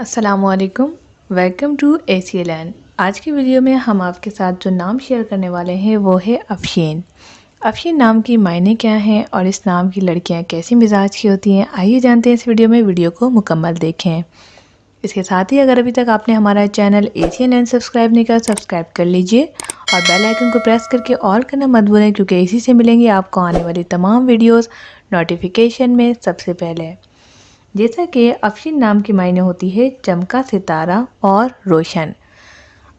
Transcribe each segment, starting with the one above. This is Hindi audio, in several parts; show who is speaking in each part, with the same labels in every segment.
Speaker 1: अस्सलामुअलैकुम, वेलकम टू ACLN। आज की वीडियो में हम आपके साथ जो नाम शेयर करने वाले हैं वो है अफशीन। अफशीन नाम की मायने क्या हैं और इस नाम की लड़कियां कैसी मिजाज की होती हैं, आइए जानते हैं इस वीडियो को मुकम्मल देखें। इसके साथ ही अगर अभी तक आपने हमारा चैनल ACLN सब्सक्राइब नहीं किया, सब्सक्राइब कर लीजिए और बेल आइकन को प्रेस करके ऑल करना मत भूलें, क्योंकि इसी से मिलेंगी आपको आने वाली तमाम वीडियोज़ नोटिफिकेशन में सबसे पहले। जैसा कि अफशीन नाम की मायने होती है चमका सितारा और रोशन।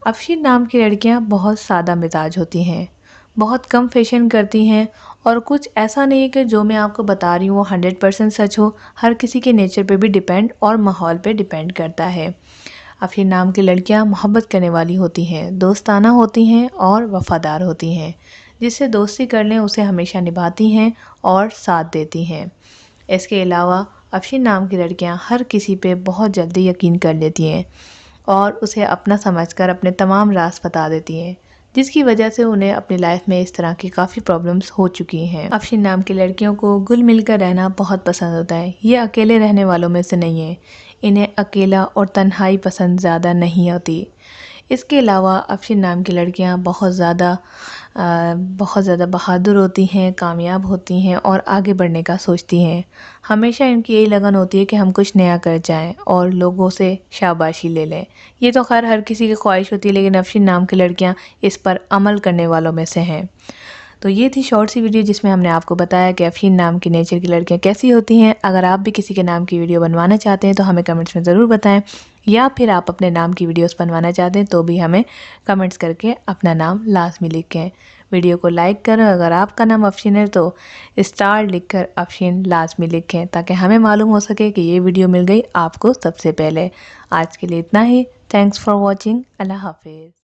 Speaker 1: अफशीन नाम की लड़कियां बहुत सादा मिजाज होती हैं, बहुत कम फैशन करती हैं और कुछ ऐसा नहीं है कि जो मैं आपको बता रही हूँ वो 100% सच हो। हर किसी के नेचर पे भी डिपेंड और माहौल पे डिपेंड करता है। अफशीन नाम की लड़कियां मोहब्बत करने वाली होती हैं, दोस्ताना होती हैं और वफ़ादार होती हैं। जिससे दोस्ती कर लें उसे हमेशा निभाती हैं और साथ देती हैं। इसके अलावा अफशीन नाम की लड़कियां हर किसी पे बहुत जल्दी यकीन कर लेती हैं और उसे अपना समझकर अपने तमाम राज बता देती हैं, जिसकी वजह से उन्हें अपनी लाइफ में इस तरह की काफ़ी प्रॉब्लम्स हो चुकी हैं। अफशीन नाम की लड़कियों को घुल मिल कर रहना बहुत पसंद होता है। ये अकेले रहने वालों में से नहीं है। इन्हें अकेला और तन्हाई पसंद ज़्यादा नहीं होती। इसके अलावा अफशीन नाम की लड़कियां बहुत ज़्यादा बहादुर होती हैं, कामयाब होती हैं और आगे बढ़ने का सोचती हैं। हमेशा इनकी यही लगन होती है कि हम कुछ नया कर जाएं और लोगों से शाबाशी ले लें। ये तो खैर हर किसी की ख्वाहिश होती है, लेकिन अफशीन नाम की लड़कियां इस पर अमल करने वालों में से हैं। तो ये थी शॉर्ट सी वीडियो जिसमें हमने आपको बताया कि अफशीन नाम की नेचर की लड़कियां कैसी होती हैं। अगर आप भी किसी के नाम की वीडियो बनवाना चाहते हैं तो हमें कमेंट्स में ज़रूर बताएं, या फिर आप अपने नाम की वीडियोस बनवाना चाहते हैं तो भी हमें कमेंट्स करके अपना नाम लाजमी लिखें। वीडियो को लाइक करें। अगर आपका नाम अफशीन है तो स्टार लिखकर अफशीन लाजमी लिखें, ताकि हमें मालूम हो सके कि ये वीडियो मिल गई आपको सबसे पहले। आज के लिए इतना ही। Thanks for watching. अल्लाह हाफिज़।